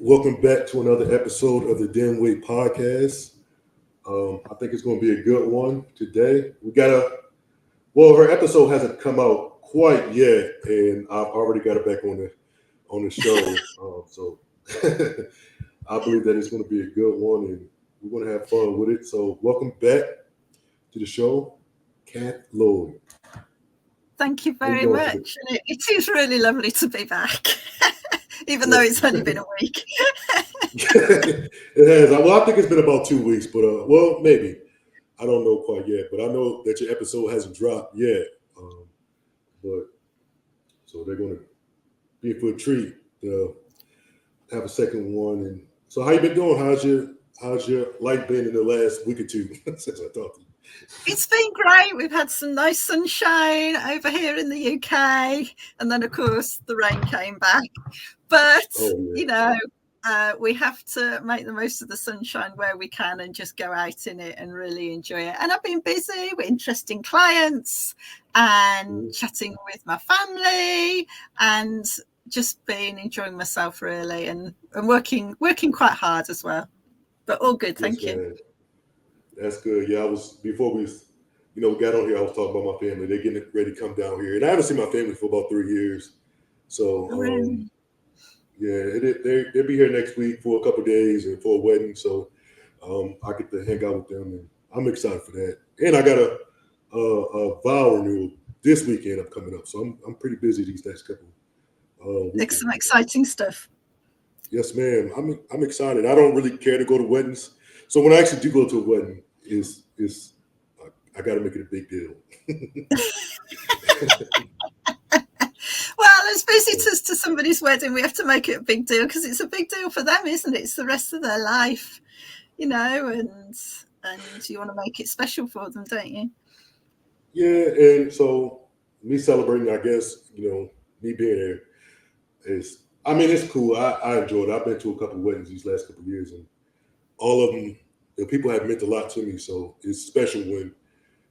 Welcome back to another episode of the Den Weight Podcast. I think it's going to be a good one today. Her episode hasn't come out quite yet, and I've already got it back on the show. So I believe that it's going to be a good one, and we're going to have fun with it. So welcome back to the show, Cath Lloyd. Thank you very much. It is really lovely to be back, even though it's only been a week. It has. Well, I think it's been about 2 weeks, but maybe. I don't know quite yet, but I know that your episode hasn't dropped yet. But so they're going to be in for a treat to have a second one. And so, how you been doing? How's your life been in the last week or two since I talked to you? It's been great. We've had some nice sunshine over here in the UK, and then of course the rain came back. But we have to make the most of the sunshine where we can and just go out in it and really enjoy it. And I've been busy with interesting clients and chatting with my family and just been enjoying myself really and working quite hard as well. But all good, thank you. That's good. Yeah, before we got on here, I was talking about my family. They're getting ready to come down here. And I haven't seen my family for about 3 years. So they'll be here next week for a couple of days and for a wedding. So I get to hang out with them, and I'm excited for that. And I got a vow renewal this weekend coming up, so I'm pretty busy these next couple. Some exciting stuff. Yes, ma'am. I'm excited. I don't really care to go to weddings, so when I actually do go to a wedding, I got to make it a big deal. Well, as visitors to somebody's wedding, we have to make it a big deal because it's a big deal for them, isn't it? It's the rest of their life, and you want to make it special for them, don't you? Yeah, and so me celebrating, I guess, me being there it's cool. I enjoyed it. I've been to a couple of weddings these last couple of years, and all of them, people have meant a lot to me. So it's special when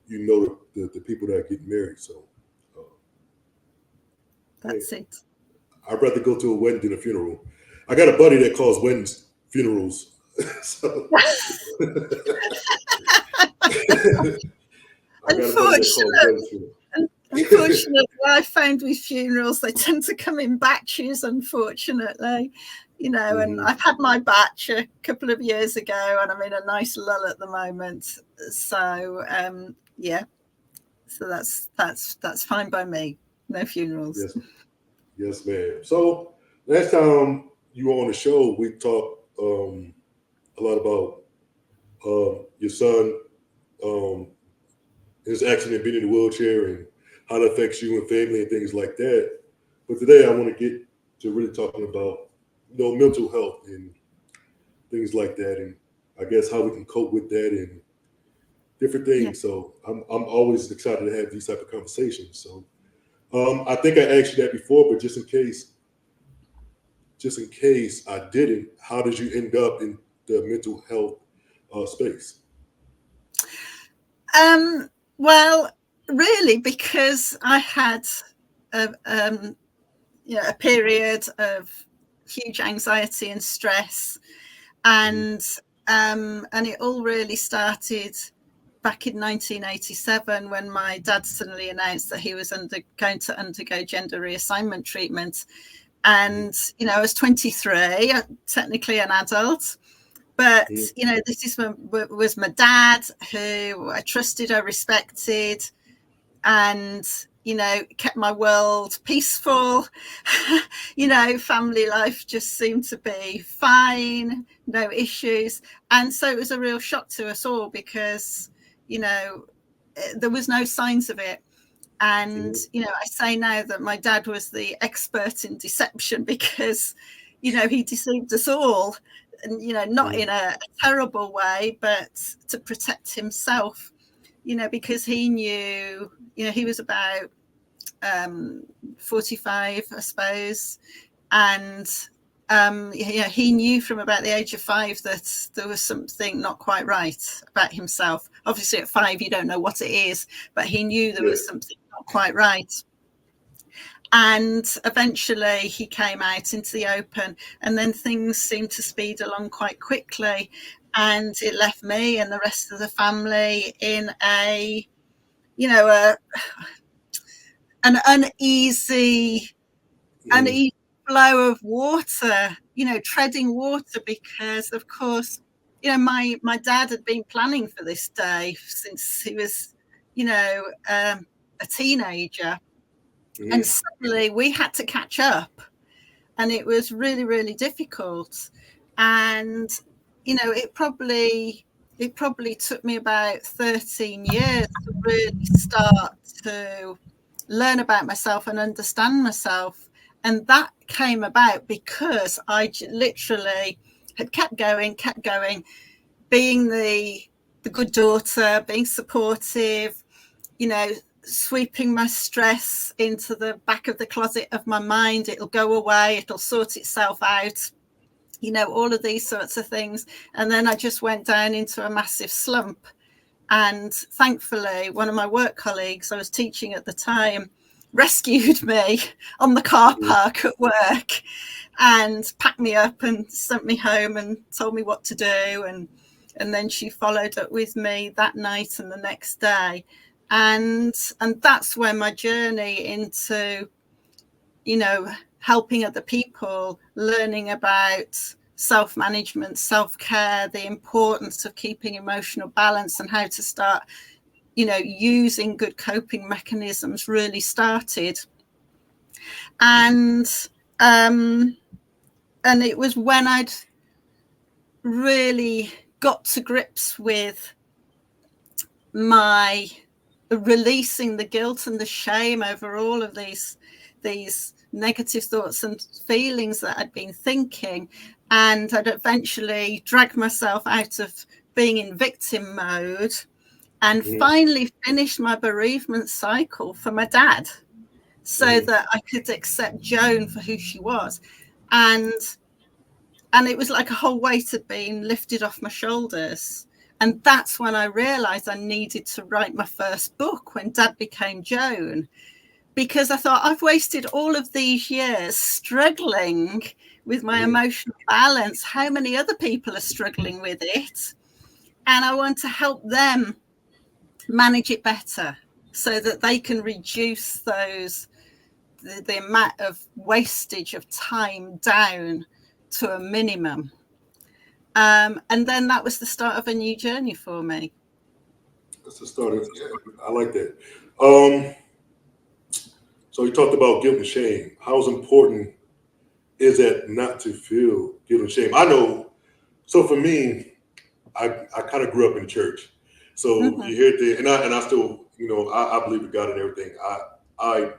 you know the people that are getting married. So that's it. I'd rather go to a wedding than a funeral. I got a buddy that calls weddings funerals. So Unfortunately, I found with funerals, they tend to come in batches, unfortunately, and I've had my batch a couple of years ago and I'm in a nice lull at the moment. So, so that's fine by me. No funerals. Yes, ma'am. So last time you were on the show, we talked a lot about your son, his accident, being in the wheelchair, and how that affects you and family and things like that. But today I want to get to really talking about, mental health and things like that, and I guess how we can cope with that and different things. Yeah. So I'm always excited to have these type of conversations. So I think I asked you that before, but just in case I didn't, how did you end up in the mental health space? Well, really, because I had a period of huge anxiety and stress, and it all really started back in 1987 when my dad suddenly announced that he was going to undergo gender reassignment treatment. And, I was 23, technically an adult. But, this was my dad, who I trusted, I respected, and, kept my world peaceful. Family life just seemed to be fine, no issues. And so it was a real shock to us all because, there was no signs of it. And, I say now that my dad was the expert in deception because, he deceived us all. And, not in a terrible way, but to protect himself, because he knew, he was about 45, I suppose. And, he knew from about the age of 5 that there was something not quite right about himself. Obviously, at 5, you don't know what it is, but he knew there was something not quite right. And eventually he came out into the open, and then things seemed to speed along quite quickly, and it left me and the rest of the family in a, you know, an uneasy flow of water, you know, treading water, because of course, you know, my dad had been planning for this day since he was, you know, a teenager. And suddenly we had to catch up, and it was really, really difficult. And, you know, it probably took me about 13 years to really start to learn about myself and understand myself. And that came about because I literally had kept going, being the good daughter, being supportive, you know, sweeping my stress into the back of the closet of my mind. It'll go away, it'll sort itself out, you know, all of these sorts of things. And then I just went down into a massive slump. And thankfully, one of my work colleagues, I was teaching at the time, rescued me on the car park at work and packed me up and sent me home and told me what to do. And then she followed up with me that night and the next day. And that's where my journey into, you know, helping other people, learning about self-management, self-care, the importance of keeping emotional balance, and how to start, you know, using good coping mechanisms really started. And it was when I'd really got to grips with my releasing the guilt and the shame over all of these negative thoughts and feelings that I'd been thinking, and I'd eventually dragged myself out of being in victim mode and finally finished my bereavement cycle for my dad, so that I could accept Joan for who she was. And it was like a whole weight had been lifted off my shoulders. And that's when I realized I needed to write my first book, when Dad became Joan, because I thought, I've wasted all of these years struggling with my emotional balance. How many other people are struggling with it? And I want to help them manage it better, so that they can reduce the amount of wastage of time down to a minimum. And then that was the start of a new journey for me. That's the start of, yeah, I like that. So you talked about guilt and shame. How important is that not to feel guilt and shame? I know. So for me, I kind of grew up in church. So you hear the, and I still, you know, I believe in God and everything. I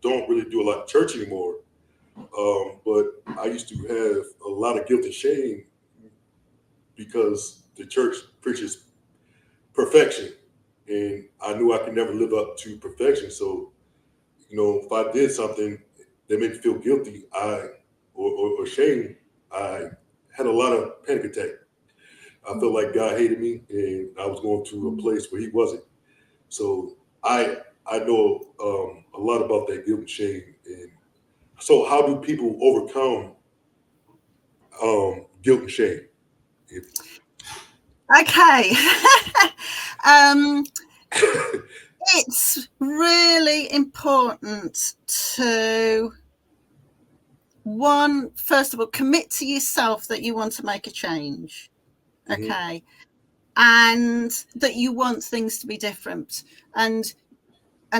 don't really do a lot of church anymore. But I used to have a lot of guilt and shame because the church preaches perfection, and I knew I could never live up to perfection. So, you know, if I did something that made me feel guilty, or shame, I had a lot of panic attack. I felt like God hated me, and I was going to a place where He wasn't. So I know a lot about that guilt and shame. And so, how do people overcome guilt and shame? Okay. It's really important to, first of all, commit to yourself that you want to make a change. Okay. And that you want things to be different, and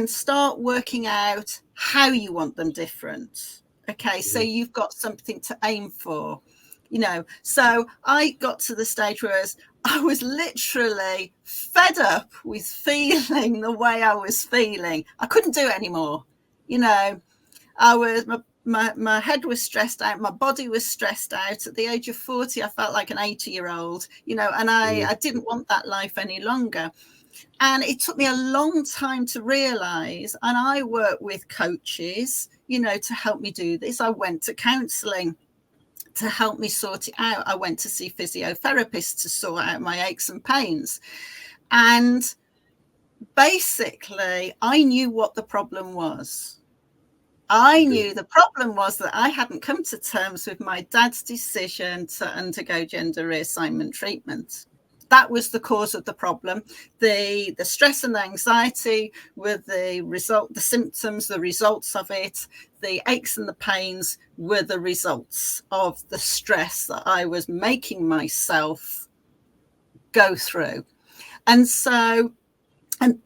start working out how you want them different. Okay. So you've got something to aim for, you know. So I got to the stage where I was literally fed up with feeling the way I was feeling. I couldn't do it anymore. You know, I was, my head was stressed out. My body was stressed out. At the age of 40, I felt like an 80-year-old, you know, and I didn't want that life any longer. And it took me a long time to realize, and I work with coaches, you know, to help me do this. I went to counseling to help me sort it out. I went to see physiotherapists to sort out my aches and pains. And basically, I knew what the problem was. I knew the problem was that I hadn't come to terms with my dad's decision to undergo gender reassignment treatment. That was the cause of the problem. The stress and the anxiety were the symptoms, the results of it. The aches and the pains were the results of the stress that I was making myself go through. And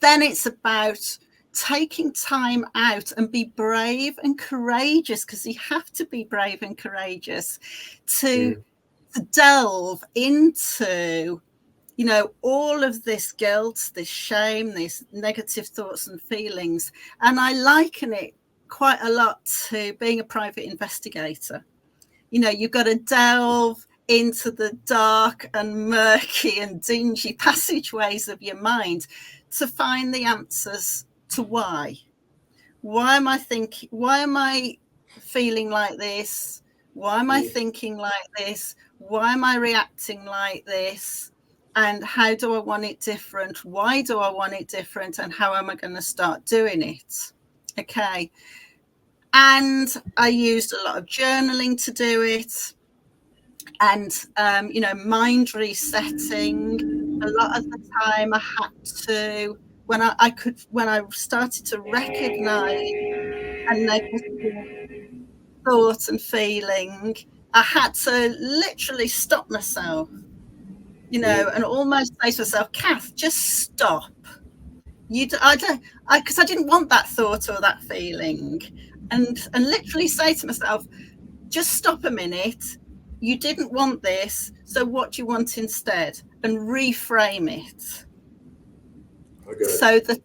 then it's about taking time out and be brave and courageous, because you have to be brave and courageous to delve into, all of this guilt, this shame, these negative thoughts and feelings. And I liken it quite a lot to being a private investigator. You've got to delve into the dark and murky and dingy passageways of your mind to find the answers to why. Why am I feeling like this? Why am I thinking like this? Why am I reacting like this? And how do I want it different? Why do I want it different? And how am I going to start doing it? Okay. And I used a lot of journaling to do it. And, mind resetting. A lot of the time I had to, when I started to recognize a negative thought and feeling, I had to literally stop myself, and almost say to myself, Cath, just stop. Because I didn't want that thought or that feeling, and literally say to myself, just stop a minute. You didn't want this, so what do you want instead? And reframe it. So that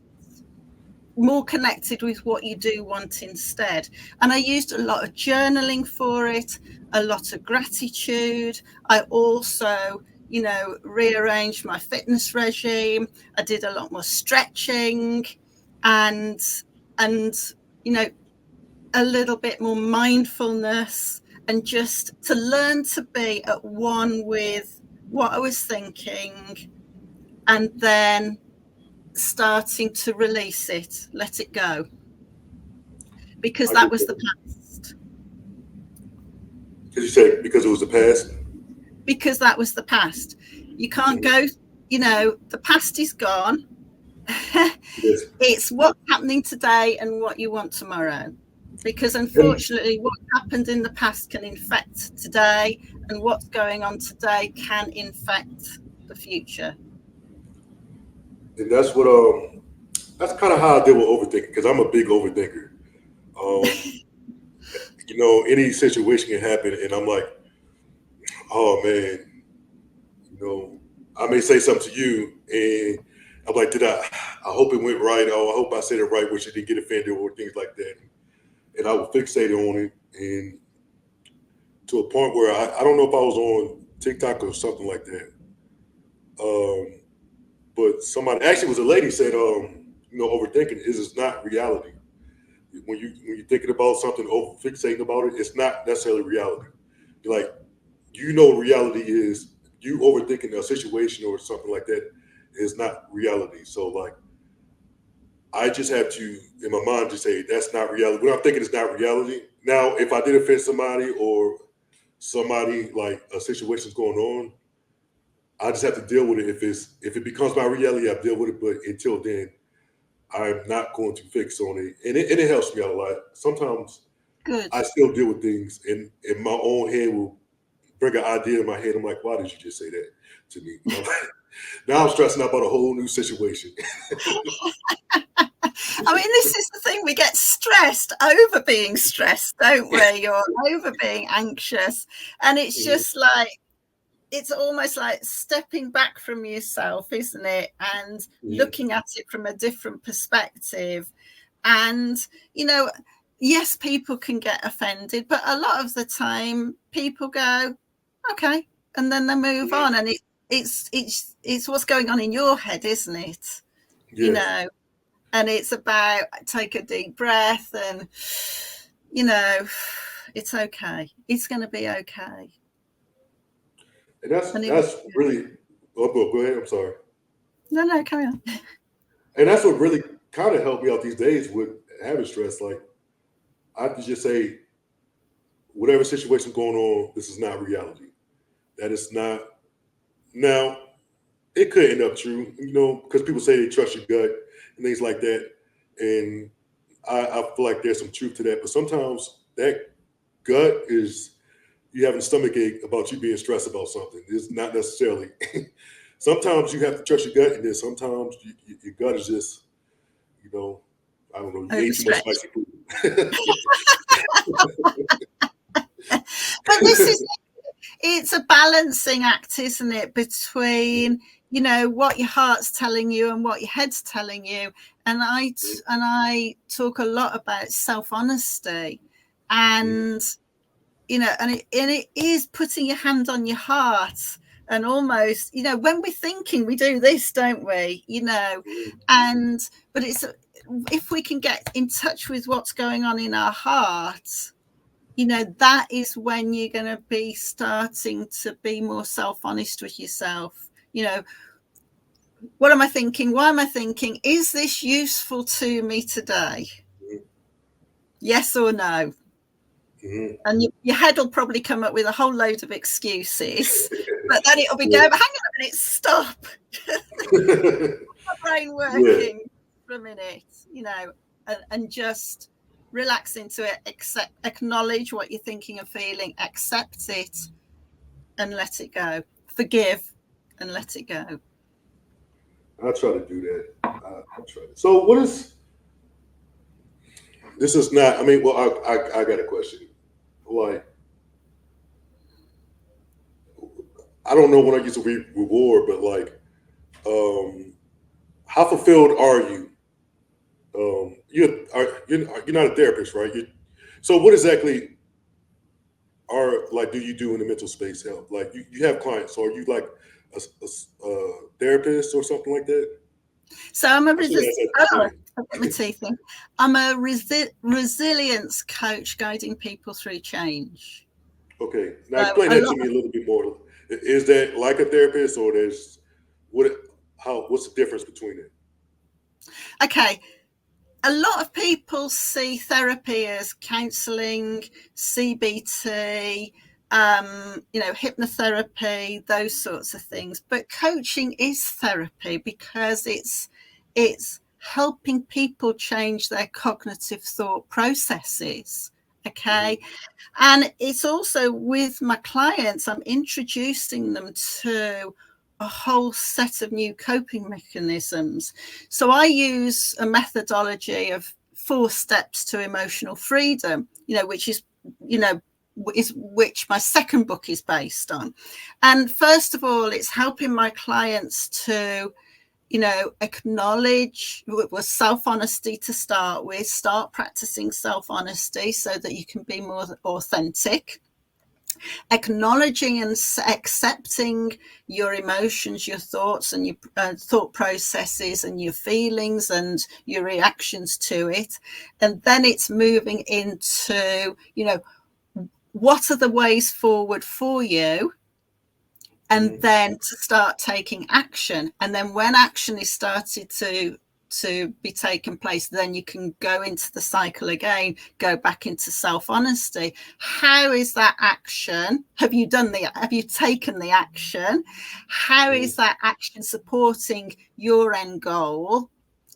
more connected with what you do want instead. And I used a lot of journaling for it, a lot of gratitude. I also, rearranged my fitness regime. I did a lot more stretching and a little bit more mindfulness, and just to learn to be at one with what I was thinking, and then starting to release it, let it go, because that was the past. Because you said because it was the past? Because that was the past. You can't go, the past is gone. Yes. It's what's happening today and what you want tomorrow. Because unfortunately, what happened in the past can infect today, and what's going on today can infect the future. And that's kind of how I deal with overthinking, because I'm a big overthinker. Any situation can happen, and I'm like, oh man, I may say something to you, and I'm like, I hope it went right, or I hope I said it right, where she didn't get offended, or things like that. And I would fixate on it, and to a point where I don't know if I was on TikTok or something like that. But somebody, actually was a lady, said, overthinking is not reality. When you're thinking about something, over fixating about it, it's not necessarily reality. Like, reality is, you overthinking a situation or something like that is not reality. So like, I just have to, in my mind, just say that's not reality. What I'm thinking is not reality. Now, if I did offend somebody, or somebody, like a situation's going on, I just have to deal with it. If it becomes my reality, I deal with it. But until then, I'm not going to fix on it. And it helps me out a lot. Sometimes Good. I still deal with things, and in my own head will bring an idea in my head. I'm like, why did you just say that to me? Now I'm stressing out about a whole new situation. I mean, this is the thing. We get stressed over being stressed, don't we? Or over being anxious. And it's just like, it's almost like stepping back from yourself, isn't it? And looking at it from a different perspective. And, yes, people can get offended, but a lot of the time people go, okay, and then they move on. And it's what's going on in your head, isn't it? Yes. And it's about, take a deep breath, and, it's okay. It's going to be okay. And that's really, go ahead. I'm sorry. No, carry on. And that's what really kind of helped me out these days with having stress. Like, I have to just say, whatever situation going on, this is not reality. That is not. Now, it could end up true, because people say they trust your gut and things like that. And I feel like there's some truth to that. But sometimes that gut is you having a stomach ache about you being stressed about something. It's not necessarily. Sometimes you have to trust your gut, and then sometimes your gut is just, I don't know, you ate too much Overstretched. spicy food. But it's a balancing act, isn't it, between what your heart's telling you and what your head's telling you. And I talk a lot about self-honesty, and and it is putting your hand on your heart, and almost when we're thinking, we do this, don't we? But it's, if we can get in touch with what's going on in our heart, that is when you're going to be starting to be more self-honest with yourself. What am I thinking? Why am I thinking? Is this useful to me today? Yes or no? And your head will probably come up with a whole load of excuses, but then it'll be going, hang on a minute, stop. My brain working for a minute, and just relax into it, acknowledge what you're thinking and feeling, accept it, and let it go. Forgive and let it go. I try to do that. I try to. So, what is? This is not. I mean, well, I got a question. Like, I don't know when I get to reward, but like, how fulfilled are you? You're not a therapist, right? So, what exactly do you do in the mental space help? Like, you have clients, so are you like a therapist or something like that? So I'm a I'm a resilience coach, guiding people through change. Okay, now explain that to me a little bit more. Is that like a therapist, or what's the difference between it? Okay, a lot of people see therapy as counselling, CBT, hypnotherapy, those sorts of things. But coaching is therapy because it's helping people change their cognitive thought processes. Okay. And it's also, with my clients, I'm introducing them to a whole set of new coping mechanisms. So I use a methodology of 4 steps to emotional freedom, which is which my second book is based on. And first of all, it's helping my clients to acknowledge, was self-honesty to start with. Start practicing self-honesty so that you can be more authentic. Acknowledging and accepting your emotions, your thoughts, and your thought processes, and your feelings and your reactions to it. And then it's moving into, what are the ways forward for you? And then to start taking action. And then when action is started to be taken place, then you can go into the cycle again, go back into self-honesty. How is that action? Have you taken the action? How is that action supporting your end goal?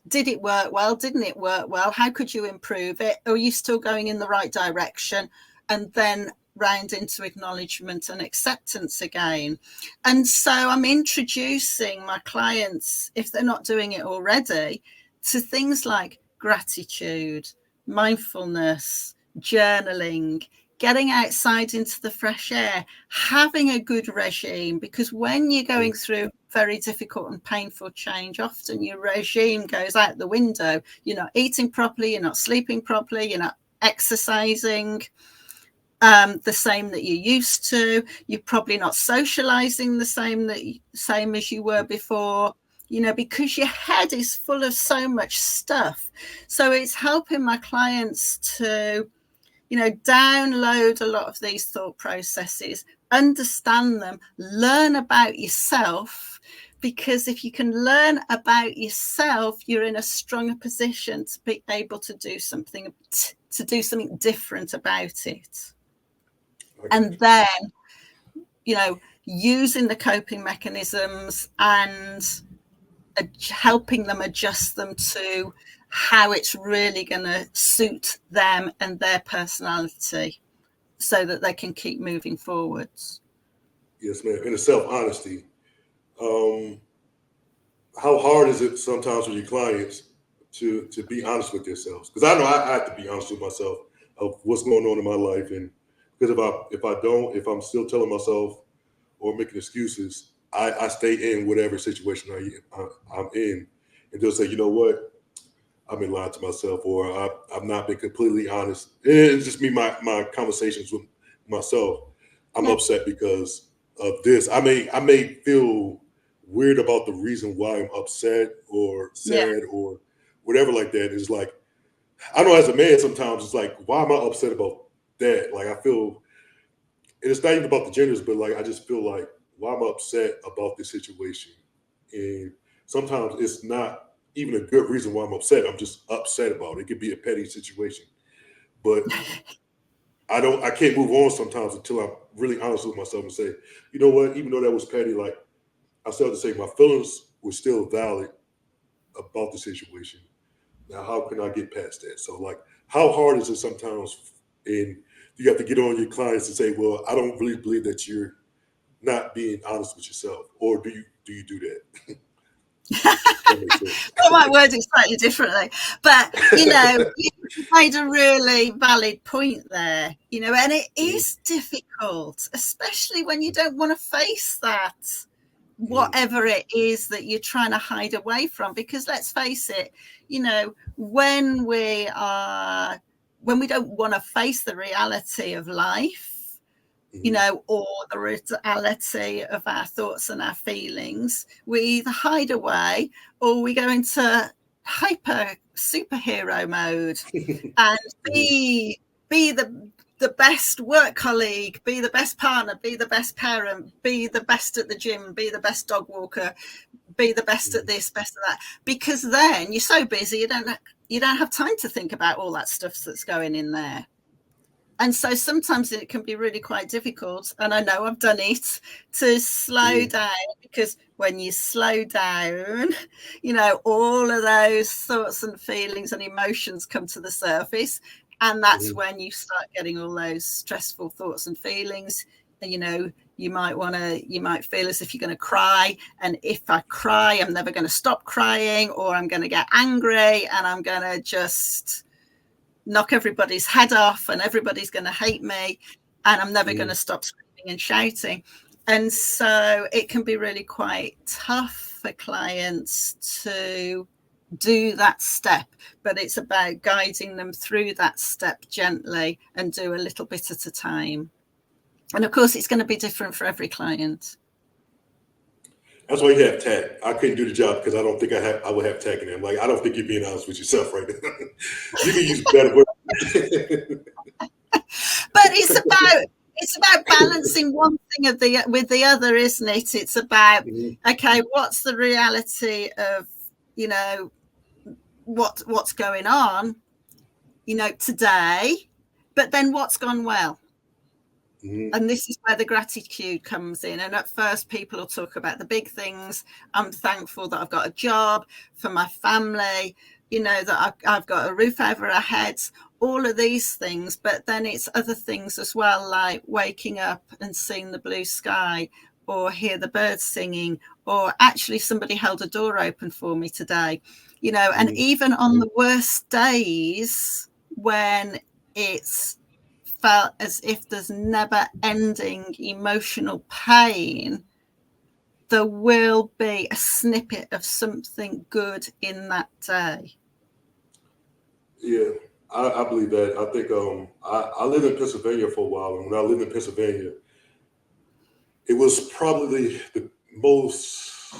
Did it work well? Didn't it work well? How could you improve it? Are you still going in the right direction? And then round into acknowledgement and acceptance again. And so I'm introducing my clients, if they're not doing it already, to things like gratitude, mindfulness, journaling, getting outside into the fresh air, having a good regime, because when you're going through very difficult and painful change, often your regime goes out the window. You're not eating properly, you're not sleeping properly, you're not exercising the same that you used to. You're probably not socializing the same as you were before, because your head is full of so much stuff. So it's helping my clients to, download a lot of these thought processes, understand them, learn about yourself. Because if you can learn about yourself, you're in a stronger position to be able to do something to do something different about it. Okay. And then, using the coping mechanisms and helping them adjust them to how it's really going to suit them and their personality so that they can keep moving forwards. Yes, ma'am. And the self-honesty. How hard is it sometimes with your clients to be honest with themselves? Because I know I have to be honest with myself of what's going on in my life, and because if I'm still telling myself or making excuses, I stay in whatever situation I'm in, and they'll say, you know what, I've been lying to myself, or I've not been completely honest. It's just me, my conversations with myself. I'm upset because of this. I may feel weird about the reason why I'm upset or Yeah. sad or whatever like that. It's like, I know as a man sometimes it's like, why am I upset about that? Like I feel, and it's not even about the genders, but like I just feel like, why am I upset about this situation? And sometimes it's not even a good reason why I'm upset. I'm just upset about it. It could be a petty situation, but I can't move on sometimes until I'm really honest with myself and say, you know what, even though that was petty, like I still have to say my feelings were still valid about the situation. Now, how can I get past that? So, like, how hard is it sometimes? And you have to get on your clients and say, well, I don't really believe that you're not being honest with yourself, or do you do that? That makes sense. I might word it slightly differently, but you made a really valid point there, and it is difficult, especially when you don't want to face that, whatever it is that you're trying to hide away from. Because let's face it, when we don't want to face the reality of life, or the reality of our thoughts and our feelings, we either hide away or we go into hyper superhero mode and be the best work colleague, be the best partner, be the best parent, be the best at the gym, be the best dog walker, be the best at this, best at that. Because then you're so busy, you don't have time to think about all that stuff that's going in there. And so sometimes it can be really quite difficult. And I know I've done it, to slow down, because when you slow down, all of those thoughts and feelings and emotions come to the surface. And that's when you start getting all those stressful thoughts and feelings. And, you might feel as if you're going to cry. And if I cry, I'm never going to stop crying, or I'm going to get angry and I'm going to just knock everybody's head off and everybody's going to hate me and I'm never going to stop screaming and shouting. And so it can be really quite tough for clients to do that step, but it's about guiding them through that step gently and do a little bit at a time. And of course, it's going to be different for every client. That's why you have tact. I couldn't do the job because I don't think I would have tact in it. Like, I don't think you're being honest with yourself right now. You can use better words. But it's about balancing one thing with the other, isn't it? It's about, okay, what's the reality of, what's going on, today, but then what's gone well. And this is where the gratitude comes in. And at first, people will talk about the big things. I'm thankful that I've got a job, for my family, that I've got a roof over our heads, all of these things. But then it's other things as well, like waking up and seeing the blue sky, or hear the birds singing, or actually somebody held a door open for me today, and even on the worst days when it's felt as if there's never ending emotional pain, there will be a snippet of something good in that day. Yeah, I believe that. I think I lived in Pennsylvania for a while, and when I lived in Pennsylvania, it was probably the most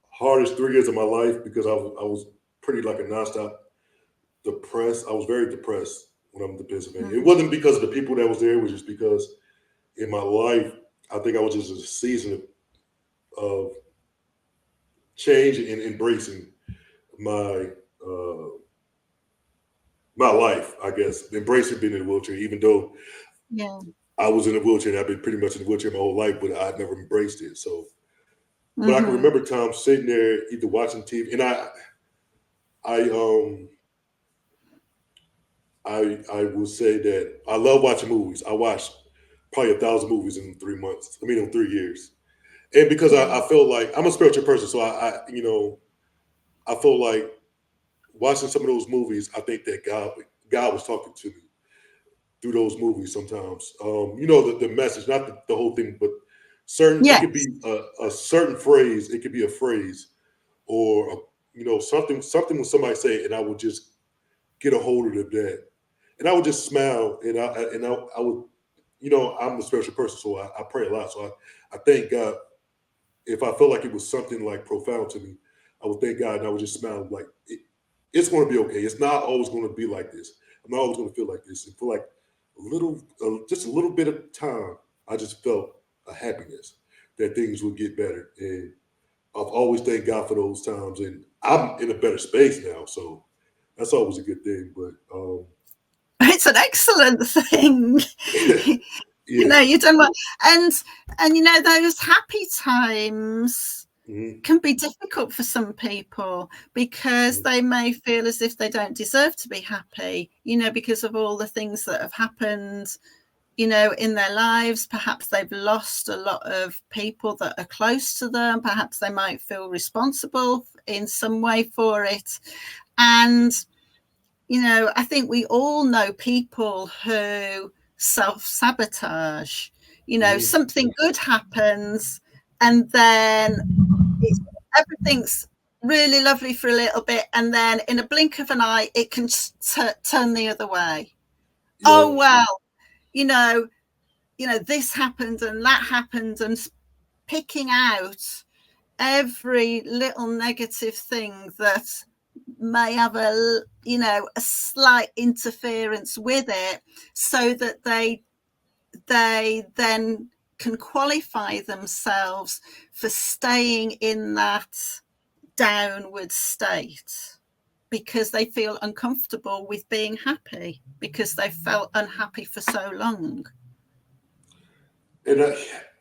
hardest 3 years of my life because I was pretty like a nonstop depressed. I was very depressed when I moved to Pennsylvania. It wasn't because of the people that was there. It was just because in my life, I think I was just in a season of change and embracing my my life, I guess, embracing being in a wheelchair, even though Yeah. I was in a wheelchair and I've been pretty much in a wheelchair my whole life, but I've never embraced it. So, but I can Mm-hmm. remember times sitting there either watching TV, and I, I will say that I love watching movies. I watched probably 1,000 movies in 3 months. I mean, in 3 years, and because Yeah. I feel like I'm a spiritual person, so I feel like watching some of those movies, I think that God was talking to me through those movies sometimes. The message, not the whole thing, but certain. It could Yes. be a certain phrase. It could be a phrase or something when somebody say it, and I would just get a hold of that, and I would just smile, and I would, I'm a spiritual person, so I pray a lot. So I thank God if I felt like it was something like profound to me, I would thank God and I would just smile like it's going to be okay. It's not always going to be like this. I'm not always going to feel like this. And for like just a little bit of time, I just felt a happiness that things would get better. And I've always thanked God for those times. And I'm in a better space now. So that's always a good thing. But It's an excellent thing. yeah. You've done well. And those happy times Mm-hmm. can be difficult for some people because Mm-hmm. they may feel as if they don't deserve to be happy, because of all the things that have happened, in their lives. Perhaps they've lost a lot of people that are close to them. Perhaps they might feel responsible in some way for it. And, I think we all know people who self-sabotage. Mm-hmm. Something good happens and then it's, everything's really lovely for a little bit, and then in a blink of an eye it can turn the other way. Oh Yep. well, you know this happened and that happened, and picking out every little negative thing that may have a slight interference with it, so that they then can qualify themselves for staying in that downward state, because they feel uncomfortable with being happy because they felt unhappy for so long. And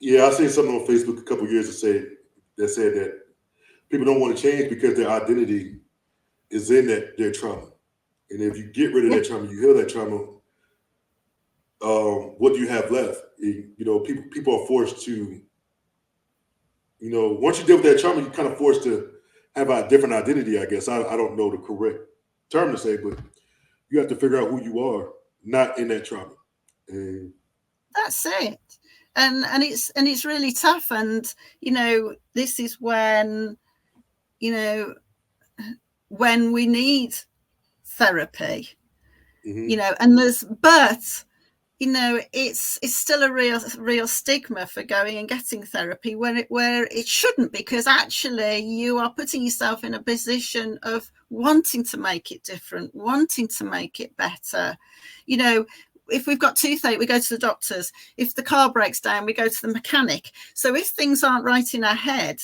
yeah, I seen something on Facebook a couple years that said that people don't want to change because their identity is in their trauma. And if you get rid of Yeah. that trauma, you heal that trauma. What do you have left? People are forced to, once you deal with that trauma, you're kind of forced to have a different identity. I guess I don't know the correct term to say, but you have to figure out who you are, not in that trauma. And That's it. And it's really tough. And this is you know when we need therapy. mm-hmm, And it's still a real stigma for going and getting therapy, where it shouldn't, because actually you are putting yourself in a position of wanting to make it different, wanting to make it better. If we've got toothache, we go to the doctors. If the car breaks down, we go to the mechanic. So if things aren't right in our head,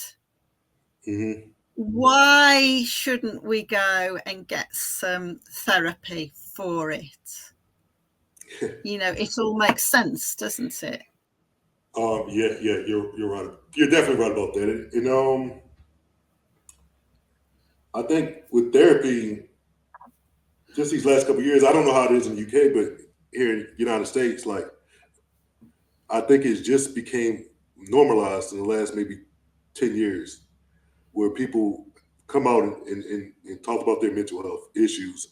mm-hmm. why shouldn't we go and get some therapy for it? It all makes sense, doesn't it? Yeah, you're right. You're definitely right about that. I think with therapy, just these last couple of years, I don't know how it is in the UK, but here in the United States, like I think it's just became normalized in the last maybe 10 years, where people come out and talk about their mental health issues.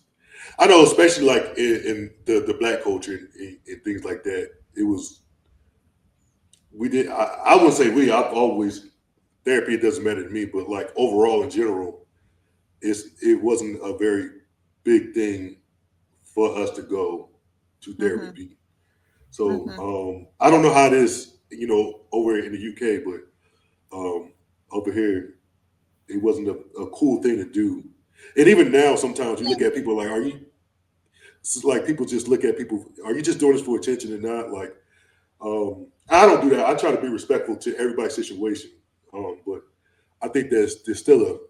I know, especially like in the black culture and things like that. It was we did. I wouldn't say we. I've always therapy. It doesn't matter to me, but like overall in general, it wasn't a very big thing for us to go to Mm-hmm. therapy. So Mm-hmm. I don't know how it is, over in the UK, but over here it wasn't a cool thing to do. And even now, sometimes you look at people like, are you? It's like people just look at people. Are you just doing this for attention and not like? I don't do that. I try to be respectful to everybody's situation, but I think there's still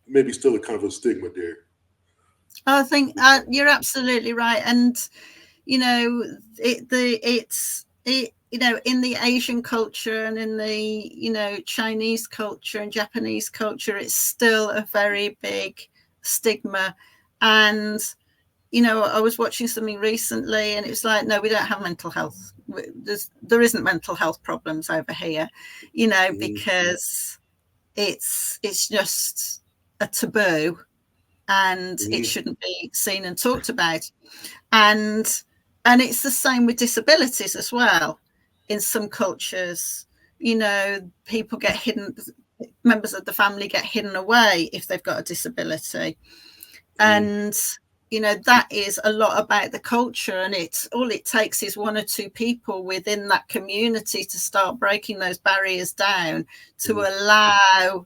maybe still a kind of a stigma there. I think you're absolutely right, and you know, in the Asian culture and in the Chinese culture and Japanese culture, it's still a very big stigma. And I was watching something recently, and it was like, no, we don't have mental health. There isn't mental health problems over here, Mm-hmm. because it's just a taboo, and it Mm-hmm. shouldn't be seen and talked about. And it's the same with disabilities as well. In some cultures, people get hidden, members of the family get hidden away if they've got a disability. And that is a lot about the culture, and it's all it takes is one or two people within that community to start breaking those barriers down, to Mm-hmm. allow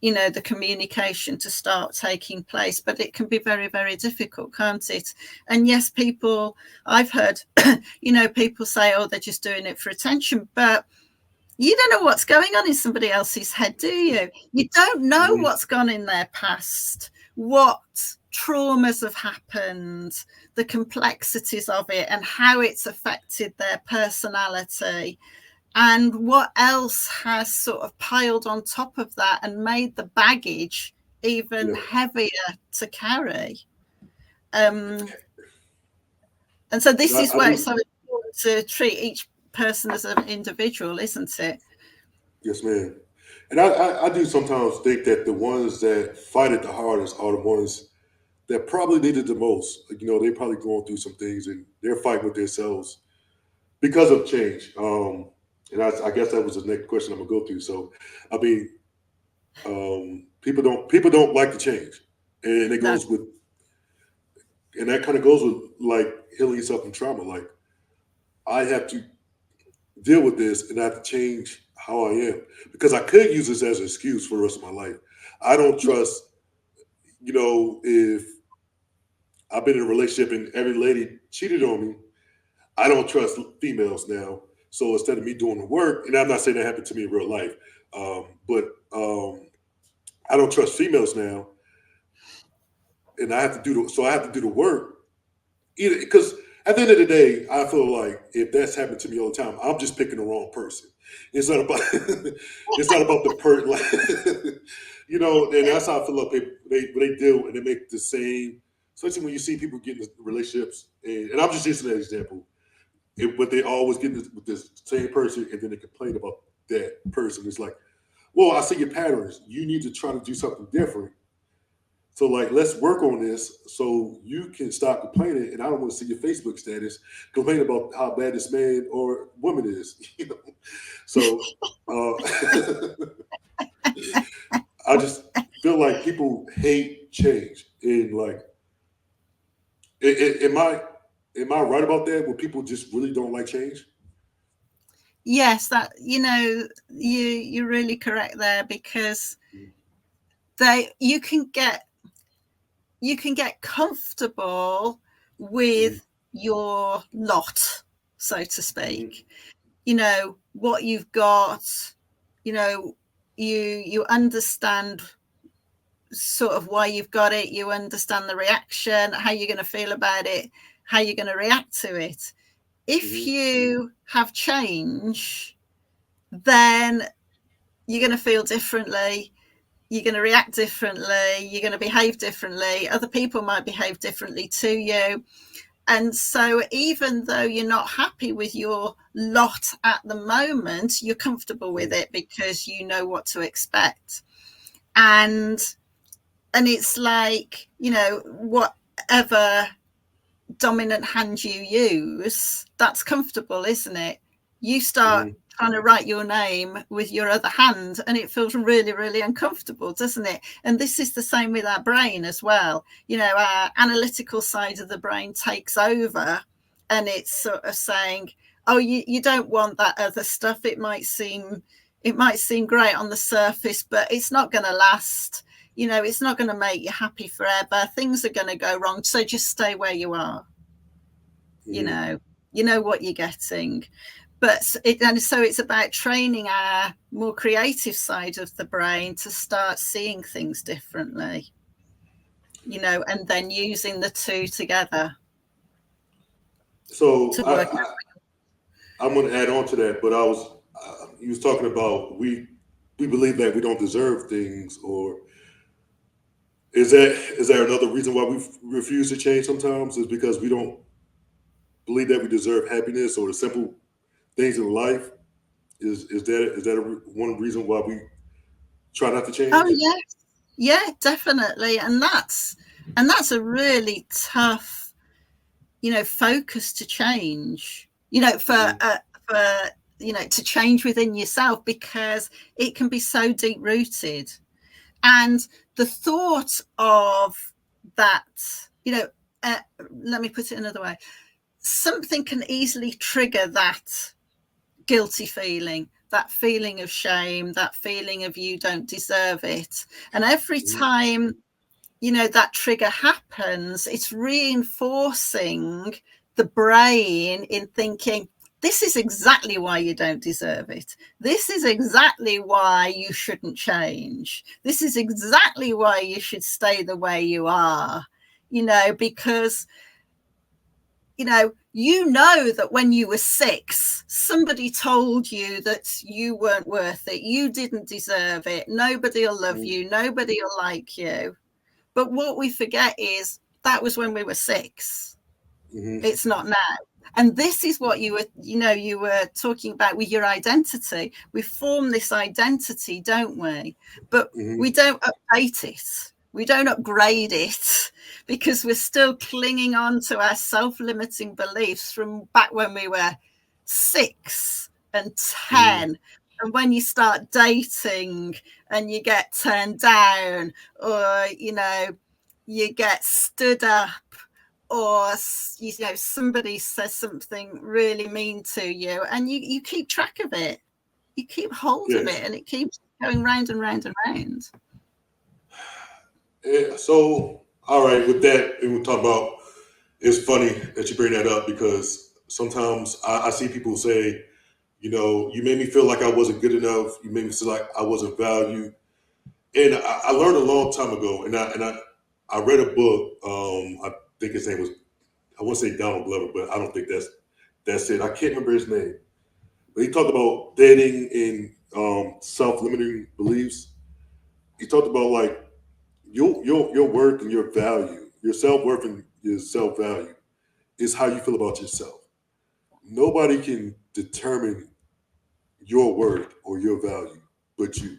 the communication to start taking place. But it can be very, very difficult, can't it? And yes, I've heard people say, oh, they're just doing it for attention, but you don't know what's going on in somebody else's head, do you? You don't know Mm-hmm. what's gone in their past, what traumas have happened, the complexities of it, and how it's affected their personality, and what else has sort of piled on top of that and made the baggage even Yeah. heavier to carry. Um, and so And this is I where it's do. so important to treat each person as an individual, isn't it? Yes, ma'am. And I do sometimes think that the ones that fight it the hardest are the ones that probably need it the most. Like, they're probably going through some things and they're fighting with themselves because of change. And I guess that was the next question I'm gonna go through. So, I mean, people don't like to change, and it No, goes with, and that kind of goes with like healing yourself from trauma. Like, I have to deal with this, and I have to change how I am because I could use this as an excuse for the rest of my life. I don't trust, if I've been in a relationship and every lady cheated on me, I don't trust females now. So instead of me doing the work, and I'm not saying that happened to me in real life, but I don't trust females now, and I have to do the, so I have to do the work. Either because at the end of the day, I feel like if that's happened to me all the time, I'm just picking the wrong person. It's not about it's not about the per like, and that's how I feel like they deal and they make the same. Especially when you see people get in relationships, and I'm just using that example. But they always get with this same person, and then they complain about that person. It's like, well, I see your patterns. You need to try to do something different. So, like, let's work on this so you can stop complaining. And I don't want to see your Facebook status complain about how bad this man or woman is. So, I just feel like people hate change. And like, am I right about that? Where people just really don't like change? yes, that you're really correct there, because they you can get comfortable Mm-hmm. with your lot, so to Mm-hmm. speak. What you've got. You understand sort of why you've got it. You understand the reaction, how you're going to feel about it, how you're going to react to it. If Mm-hmm. you have change, then you're going to feel differently, you're going to react differently, you're going to behave differently, other people might behave differently to you. And so even though you're not happy with your lot at the moment, you're comfortable with Mm-hmm. it because you know what to expect. And and it's like, whatever dominant hand you use, that's comfortable, isn't it? You start Mm-hmm. trying to write your name with your other hand, and it feels really, really uncomfortable, doesn't it? And this is the same with our brain as well. Our analytical side of the brain takes over, and it's sort of saying, oh, you don't want that other stuff. It might seem great on the surface, but it's not going to last. It's not going to make you happy forever. Things are going to go wrong. So just stay where you are. you Mm-hmm. know you know what you're getting. And so it's about training our more creative side of the brain to start seeing things differently. and then using the two together So to work. I'm going to add on to that, but he was talking about we believe that we don't deserve things, or is there another reason why we refuse to change sometimes? Is because we don't believe that we deserve happiness or the simple things in life? One reason why we try not to Oh change? yeah, definitely, and that's a really tough, focus to change. Mm-hmm. For to change within yourself, because it can be so deep rooted, and the thought of that, let me put it another way. Something can easily trigger that guilty feeling, that feeling of shame, that feeling of you don't deserve it. And every time, that trigger happens, it's reinforcing the brain in thinking, this is exactly why you don't deserve it. This is exactly why you shouldn't change. This is exactly why you should stay the way you are, because that when you were 6, somebody told you that you weren't worth it. You didn't deserve it. Nobody will love you. Nobody will like you. But what we forget is that was when we were 6. Mm-hmm. It's not now. And this is what you were talking about with your identity. We form this identity, don't we? But we don't update it. We don't upgrade it, because we're still clinging on to our self-limiting beliefs from back when we were 6 and 10. And when you start dating and you get turned down, or, you get stood up, or somebody says something really mean to you, and you keep track of it, you keep hold of Yes. it, and it keeps going round and round and round. Yeah, so, all right, with that, and we'll talk about. It's funny that you bring that up because sometimes I see people say, you made me feel like I wasn't good enough. You made me feel like I wasn't valued. And I learned a long time ago, and I read a book. I think his name was, I want to say Donald Glover, but I don't think that's it. I can't remember his name. But he talked about dating and self-limiting beliefs. He talked about like your worth and your value, your self-worth and your self-value is how you feel about yourself. Nobody can determine your worth or your value but you.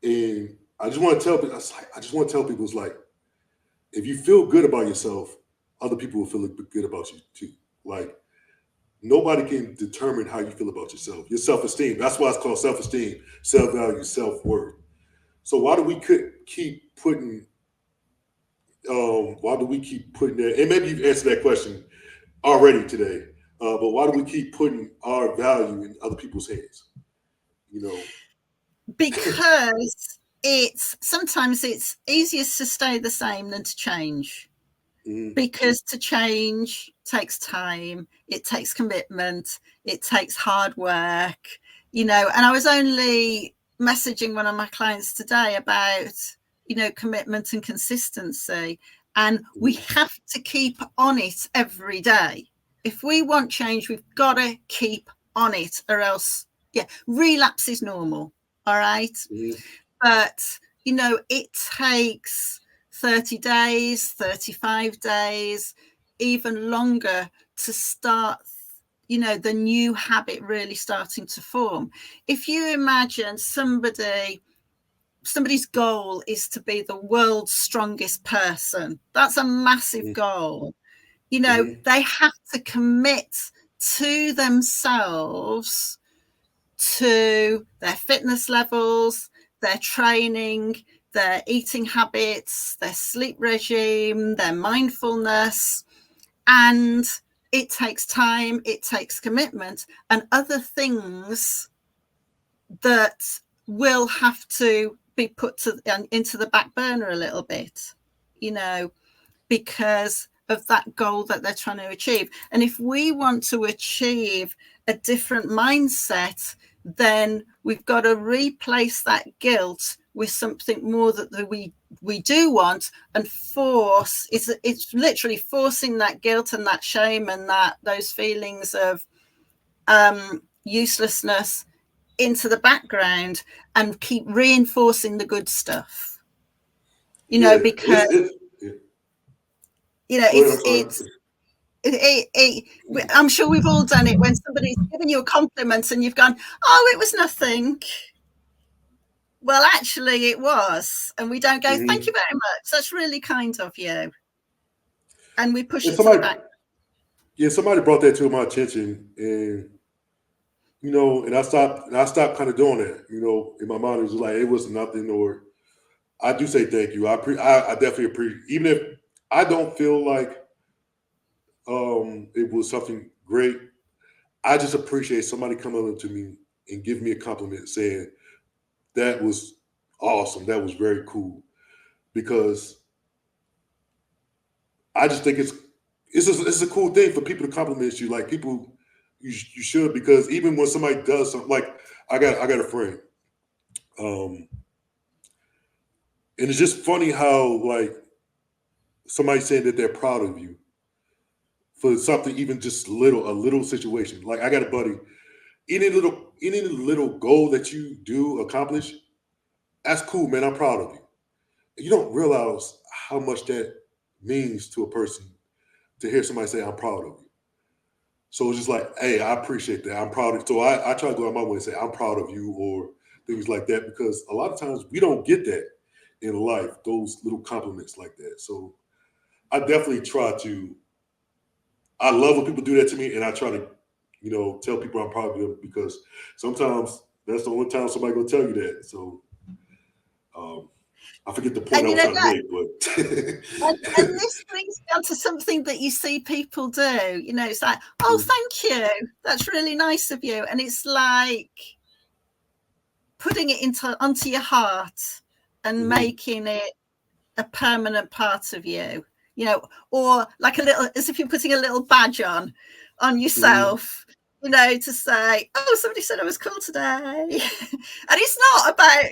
And I just want to tell people, I just want to tell people, it's like, if you feel good about yourself, other people will feel good about you too. Like, nobody can determine how you feel about yourself. Your self-esteem. That's why it's called self-esteem, self-value, self-worth. So why do we keep putting? Why do we keep putting that? And maybe you've answered that question already today. But why do we keep putting our value in other people's hands? You know. Because sometimes it's easiest to stay the same than to change, Mm-hmm. because to change takes time, it takes commitment, it takes hard work, and I was only messaging one of my clients today about, commitment and consistency, and we have to keep on it every day. If we want change, we've got to keep on it, or else, relapse is normal. All right. Mm-hmm. But, it takes 30 days, 35 days, even longer to start, the new habit really starting to form. If you imagine somebody's goal is to be the world's strongest person, that's a massive goal. Mm-hmm. They have to commit to themselves, to their fitness levels, their training, their eating habits, their sleep regime, their mindfulness. And it takes time, it takes commitment, and other things that will have to be put into the back burner a little bit, because of that goal that they're trying to achieve. And if we want to achieve a different mindset, then we've got to replace that guilt with something more that we do want, and force it's literally forcing that guilt and that shame and those feelings of uselessness into the background and keep reinforcing the good stuff, Yeah, because yeah. Go ahead. I'm sorry. it's I'm sure we've all done it when somebody's given you a compliment and you've gone, oh, it was nothing. Well, actually it was. And we don't go, thank you very much, that's really kind of you, and we push And it to the back. somebody brought that to my attention, and and I stopped kind of doing that. In my mind, it was like it was nothing, or I do say thank you. I definitely appreciate, even if I don't feel like it was something great. I just appreciate somebody coming up to me and giving me a compliment, saying that was awesome, that was very cool, because I just think it's a cool thing for people to compliment you. Like people, you should, because even when somebody does something, like I got a friend, um, and it's just funny how like somebody saying that they're proud of you for something, even just a little situation. Like I got a buddy, any little goal that you do accomplish, that's cool, man. I'm proud of you. You don't realize how much that means to a person to hear somebody say, I'm proud of you. So it's just like, hey, I appreciate that. I'm proud of you. So I try to go out my way and say, I'm proud of you, or things like that, because a lot of times we don't get that in life, those little compliments like that. So I definitely try to, I love when people do that to me, and I try to, tell people I'm proud of them, because sometimes that's the only time somebody gonna tell you that. So um, I forget the point And I you was know trying to that, make, and this brings me on to something that you see people do. It's like, oh, thank you, that's really nice of you, and it's like putting it onto your heart and making it a permanent part of you, or like a little, as if you're putting a little badge on yourself, to say, oh, somebody said I was cool today. And it's not about,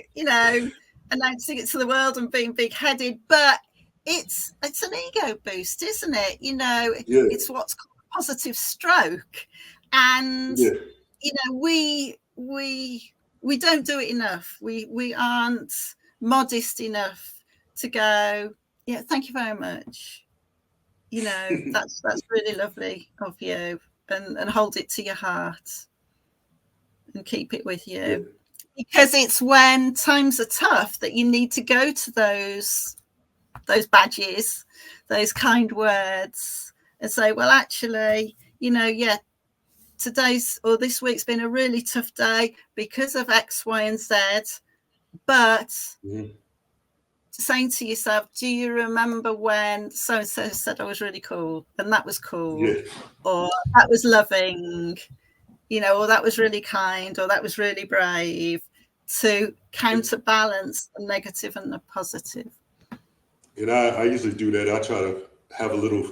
announcing it to the world and being big-headed, but it's an ego boost, isn't it? yeah, It's what's called a positive stroke. And, yeah. we don't do it enough. We aren't modest enough to go, yeah, thank you very much. That's really lovely of you, and hold it to your heart and keep it with you. Yeah. Because it's when times are tough that you need to go to those badges, those kind words, and say, well, actually, yeah, today's or this week's been a really tough day because of X, Y, and Z. But saying to yourself, do you remember when so and so said I was really cool, and that was cool, Yeah. or that was loving, or that was really kind, or that was really brave, to counterbalance the negative and the positive. And I usually do that. I try to have a little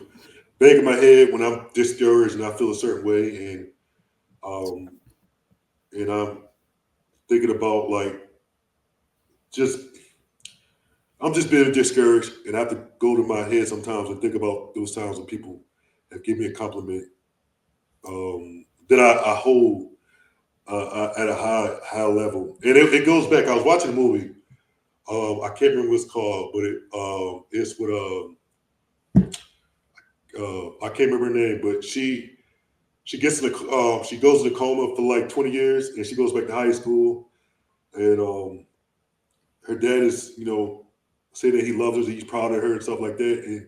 bang in my head when I'm discouraged and I feel a certain way, um, and I'm thinking about like just I'm just being discouraged, and I have to go to my head sometimes and think about those times when people have given me a compliment, that I hold at a high level. And it goes back. I was watching a movie. I can't remember what it's called, but it's with I can't remember her name, but she gets in the she goes in a coma for like 20 years, and she goes back to high school, and her dad is saying that he loves her, he's proud of her and stuff like that, and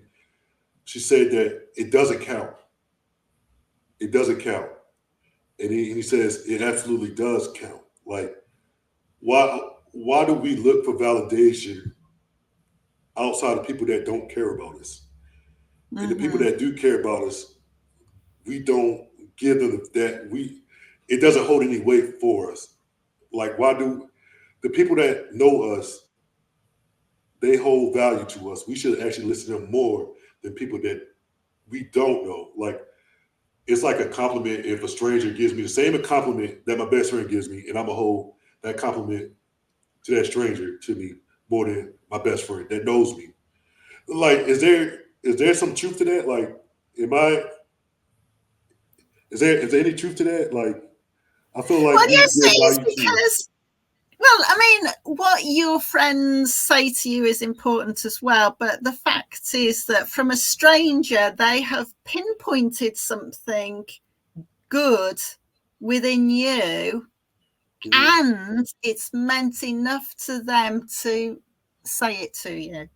she said that it doesn't count. It doesn't count, and he says it absolutely does count. Like why do we look for validation outside of people that don't care about us, and the people that do care about us, we don't give them that we. It doesn't hold any weight for us. Like why do the people that know us, they hold value to us. We should actually listen to them more than people that we don't know. Like it's like a compliment if a stranger gives me the same compliment that my best friend gives me, and I'm gonna hold that compliment to that stranger to me more than my best friend that knows me. Like, is there some truth to that? Like, am I is there any truth to that? Like, I feel Well, like we yes, give it is value to. because, well, I mean, what your friends say to you is important as well. But the fact is that from a stranger, they have pinpointed something good within you, Mhm. and it's meant enough to them to say it to you.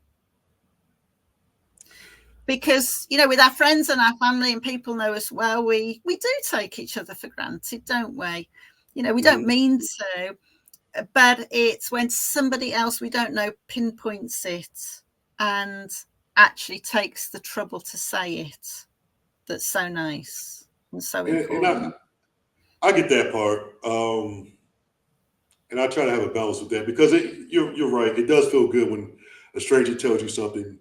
Because, with our friends and our family and people know as well, we do take each other for granted, don't we? We don't Mhm. mean to, but it's when somebody else we don't know pinpoints it and actually takes the trouble to say it that's so nice and so And important. I get that part. And I try to have a balance with that because you're right. It does feel good when a stranger tells you something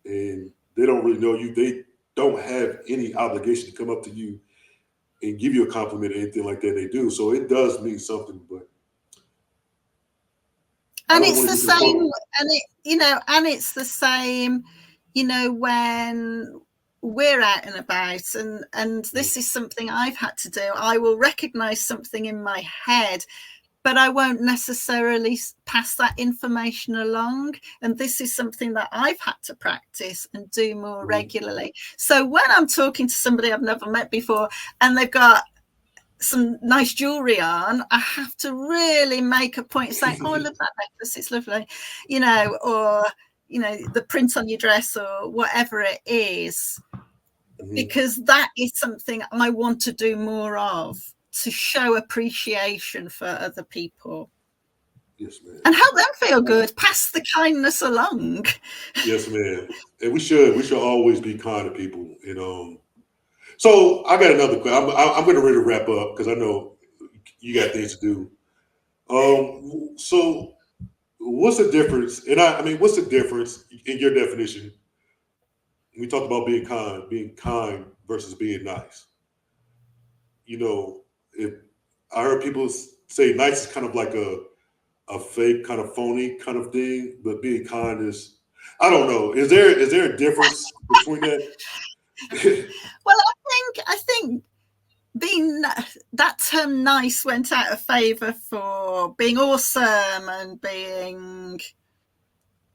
and they don't really know you. They don't have any obligation to come up to you and give you a compliment or anything like that. They do, so it does mean something. But I And don't it's want the to get to the same, point. and it's the same, when we're out and about, and this is something I've had to do. I will recognize something in my head, but I won't necessarily pass that information along. And this is something that I've had to practice and do more Mhm. regularly. So when I'm talking to somebody I've never met before and they've got some nice jewelry on, I have to really make a point of saying, "Oh, I love that necklace, it's lovely," or the print on your dress or whatever it is, Mhm. because that is something I want to do more of, to show appreciation for other people Yes, man. and help them feel good, pass the kindness along. Yes, man. And we should always be kind to people. So I got another question. I'm going to ready to wrap up because I know you got things to do. So what's the difference? And I mean, what's the difference in your definition? We talked about being kind versus being nice. You know, if I heard people say nice is kind of like a fake, kind of phony kind of thing, but being kind is, I don't know. Is there a difference between that? Well, I think being that term nice went out of favor for being awesome and being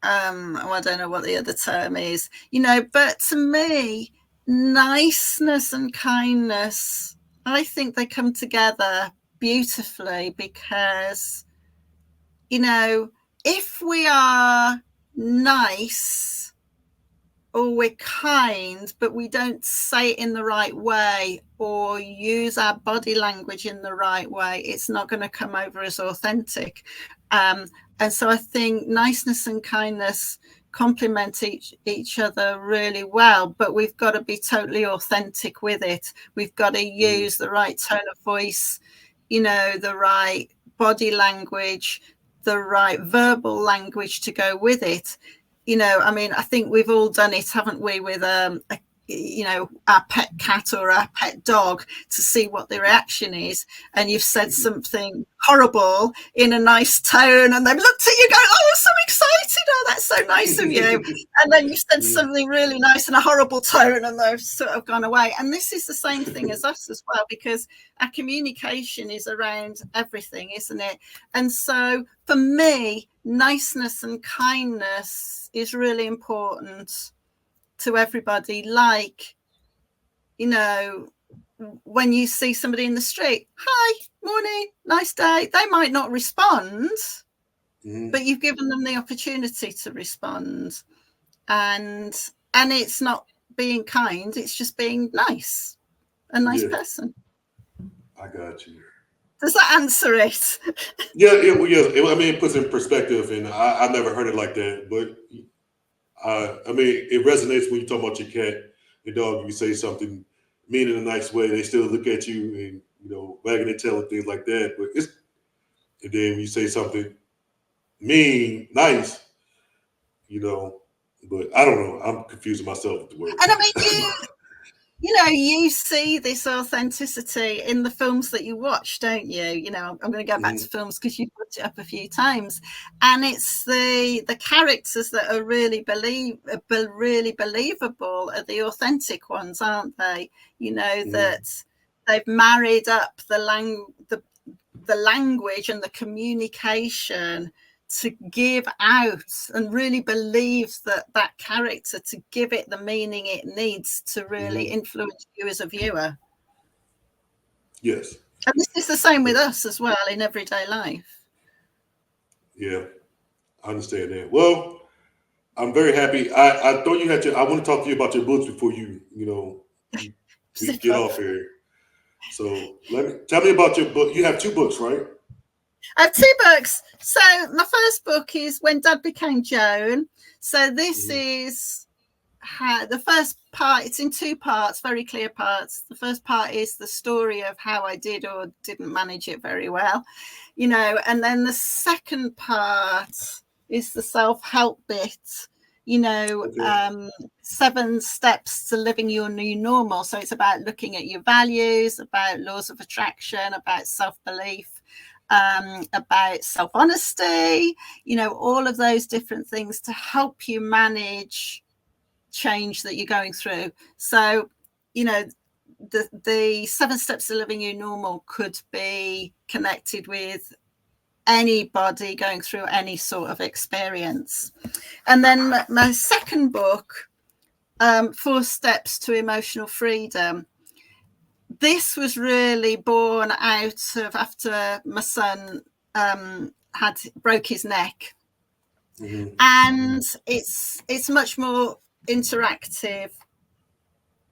I don't know what the other term is, but to me, niceness and kindness, I think they come together beautifully because, if we are nice or we're kind, but we don't say it in the right way or use our body language in the right way, it's not going to come over as authentic. And so I think niceness and kindness complement each other really well, but we've got to be totally authentic with it. We've got to Mhm. use the right tone of voice, the right body language, the right verbal language to go with it. I mean, I think we've all done it, haven't we, with our pet cat or our pet dog, to see what the reaction is. And you've said something horrible in a nice tone, and they've looked at you going, "Oh, I'm so excited. Oh, that's so nice of you." And then you've said Mhm. something really nice in a horrible tone, and they've sort of gone away. And this is the same thing as us as well, because our communication is around everything, isn't it? And so for me, niceness and kindness is really important to everybody. Like, when you see somebody in the street, "Hi, morning, nice day," they might not respond, Mhm. but you've given them the opportunity to respond. And it's not being kind, it's just being nice, a nice Yeah, person. I got you. Does that answer it? Yeah, well, yeah. I mean, it puts in perspective, and I never heard it like that. But I mean, it resonates when you talk about your cat, your dog. You say something mean in a nice way, they still look at you and wagging their tail and things like that. But and then when you say something mean, nice, you know. But I don't know. I'm confusing myself with the And words. I mean, you see this authenticity in the films that you watch, don't you? I'm going to go back to films because you put it up a few times, and it's the characters that are really believable are the authentic ones, aren't they? That they've married up the language and the communication to give out, and really believes that character to give it the meaning it needs to really influence you as a viewer. Yes. And this is the same with us as well in everyday life. Yeah, I understand that. Well, I'm very happy. I thought you had I want to talk to you about your books before we get off here. So tell me about your book. You have 2 books, right? I have 2 books. So my first book is When Dad Became Joan. So this is the first part. It's in 2 parts, very clear parts. The first part is the story of how I did or didn't manage it very well, and then the second part is the self-help bit, 7 steps to living your new normal. So it's about looking at your values, about laws of attraction, about self-belief, about self-honesty, all of those different things to help you manage change that you're going through. So, the 7 steps to living your normal could be connected with anybody going through any sort of experience. And then my second book, 4 Steps to Emotional Freedom. This was really born out of after my son broke his neck. And it's much more interactive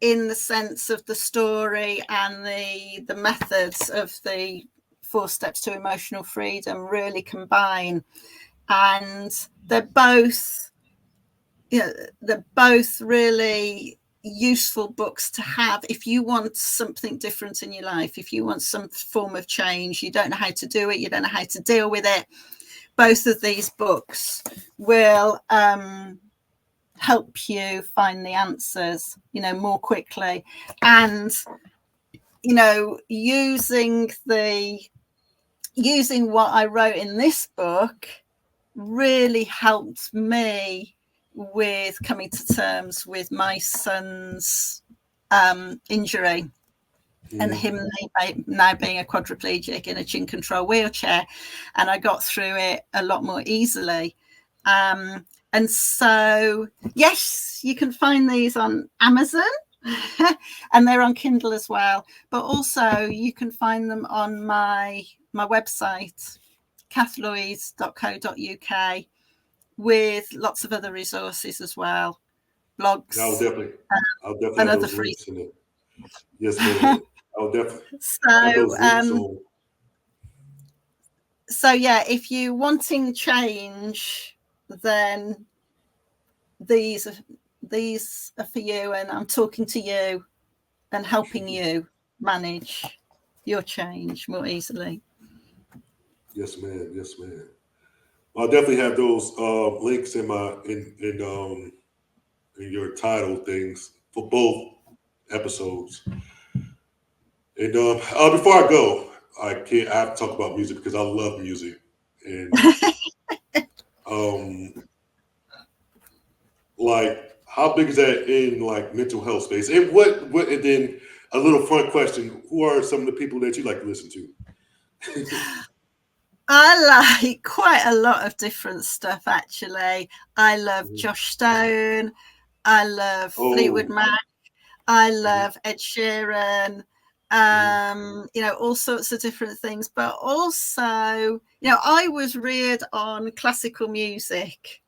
in the sense of the story, and the methods of the 4 Steps to Emotional Freedom really combine. And they're both really useful books to have if you want something different in your life, if you want some form of change, you don't know how to do it, you don't know how to deal with it. Both of these books will help you find the answers, more quickly. And, using what I wrote in this book really helped me with coming to terms with my son's injury, and him now being a quadriplegic in a chin control wheelchair. And I got through it a lot more easily. And so, yes, you can find these on Amazon and they're on Kindle as well. But also you can find them on my website, cathlloyd.co.uk, with lots of other resources as well, blogs. I'll definitely and have those links in it. Yes, ma'am. I'll definitely have those links on. So yeah, if you're wanting change, then these are for you, and I'm talking to you and helping you manage your change more easily. Yes, ma'am. Yes, ma'am. I'll definitely have those links in your title things for both episodes. And before I go, I have to talk about music because I love music. And like, how big is that in like mental health space? And and then a little fun question: who are some of the people that you like to listen to? I like quite a lot of different stuff, actually. I love Josh Stone. I love Fleetwood Mac. I love Ed Sheeran. All sorts of different things. But also, I was reared on classical music.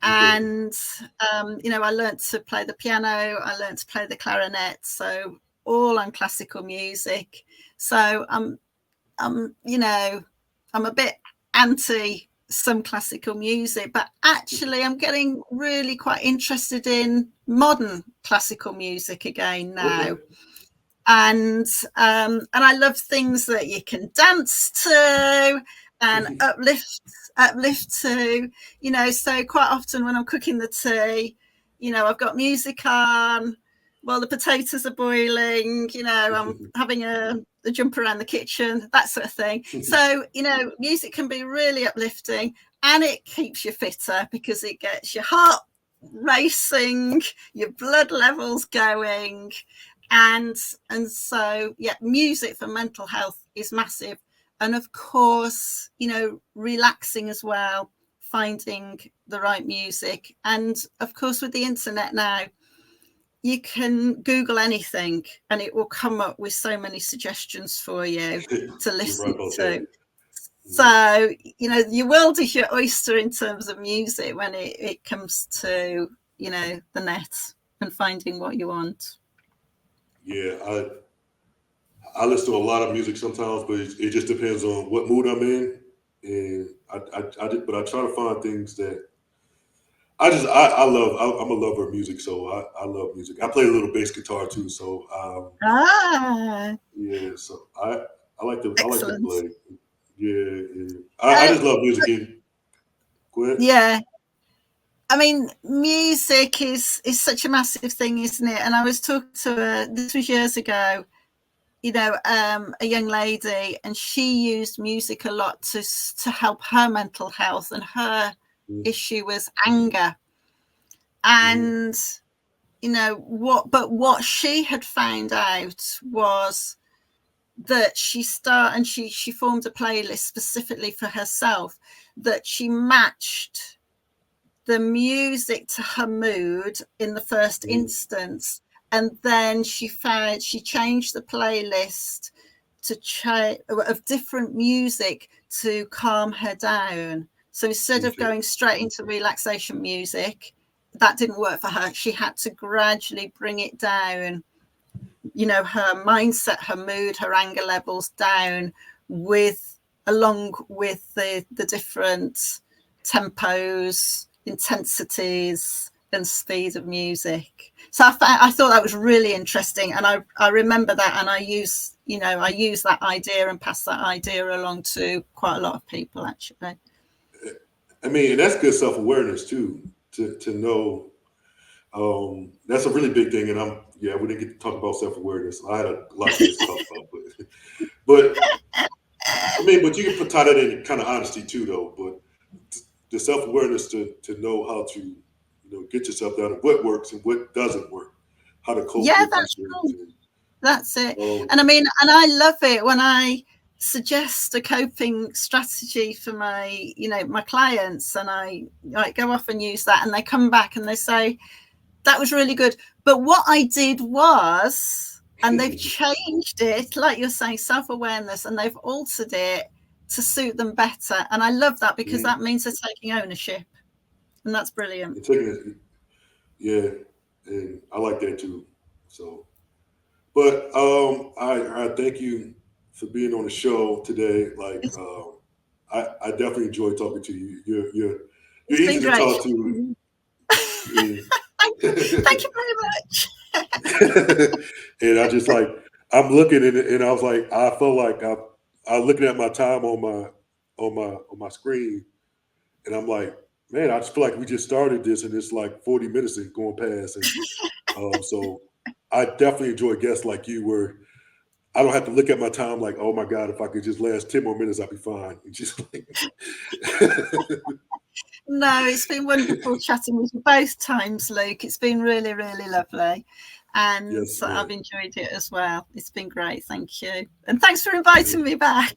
And, I learned to play the piano. I learned to play the clarinet. So all on classical music. So I'm a bit anti some classical music, but actually I'm getting really quite interested in modern classical music again now. And I love things that you can dance to and uplift to, so quite often when I'm cooking the tea, I've got music on, while the potatoes are boiling, I'm having a jump around the kitchen, that sort of thing. So, music can be really uplifting, and it keeps you fitter because it gets your heart racing, your blood levels going. And so, yeah, music for mental health is massive. And of course, relaxing as well, finding the right music. And of course, with the internet now, you can Google anything and it will come up with so many suggestions for you to You're right listen about to. that. So, your world is your oyster in terms of music when it comes to, the net and finding what you want. Yeah, I listen to a lot of music sometimes, but it just depends on what mood I'm in, and but I try to find things that I love. I'm a lover of music, so I love music. I play a little bass guitar too, so yeah, so I like to Excellent. play. Yeah, yeah. I Uh, just love music. And, go ahead. yeah. I mean, music is such a massive thing, isn't it? And I was talking to this was years ago, a young lady, and she used music a lot to help her mental health, and her Mm-hmm. issue was anger. Mm-hmm. And what she had found out was that she formed a playlist specifically for herself, that she matched the music to her mood in the first instance, and then she changed the playlist of different music to calm her down. So instead of Okay. going straight into relaxation music, that didn't work for her. She had to gradually bring it down, her mindset, her mood, her anger levels down, along with the different tempos, intensities, and speed of music. So I thought that was really interesting, and I remember that, and I use that idea and pass that idea along to quite a lot of people, actually. I mean, and that's good self awareness too. To know that's a really big thing. And we didn't get to talk about self awareness. I had a lot of things to talk about, but I mean, but you can tie that in kind of honesty too, though. But the self awareness to know how to get yourself down and what works and what doesn't work, how to cope Yeah, with these that's things. cool. That's it. Um, And I mean, and I love it when I suggest a coping strategy for my clients, and I go off and use that, and they come back and they say, that was really good. But what I did was, and they've changed it, like you're saying, self-awareness, and they've altered it to suit them better. And I love that, because that means they're taking ownership. And that's brilliant. yeah, and I like that too. So, but I thank you for being on the show today. Like, I definitely enjoy talking to you. You're It's easy been to great. talk to. And, Thank you very much. and I just like I'm looking at it, and I was like, I felt like I looking at my time on my screen, and I'm like, man, I just feel like we just started this, and it's like 40 minutes is going past, and so I definitely enjoy guests like you, where I don't have to look at my time like, oh my god, if I could just last 10 more minutes, I'd be fine. It's just like, No, it's been wonderful chatting with you both times, Luke. It's been really, really lovely. And yes, I've man. enjoyed it as well. It's been great. Thank you. And thanks for inviting me back.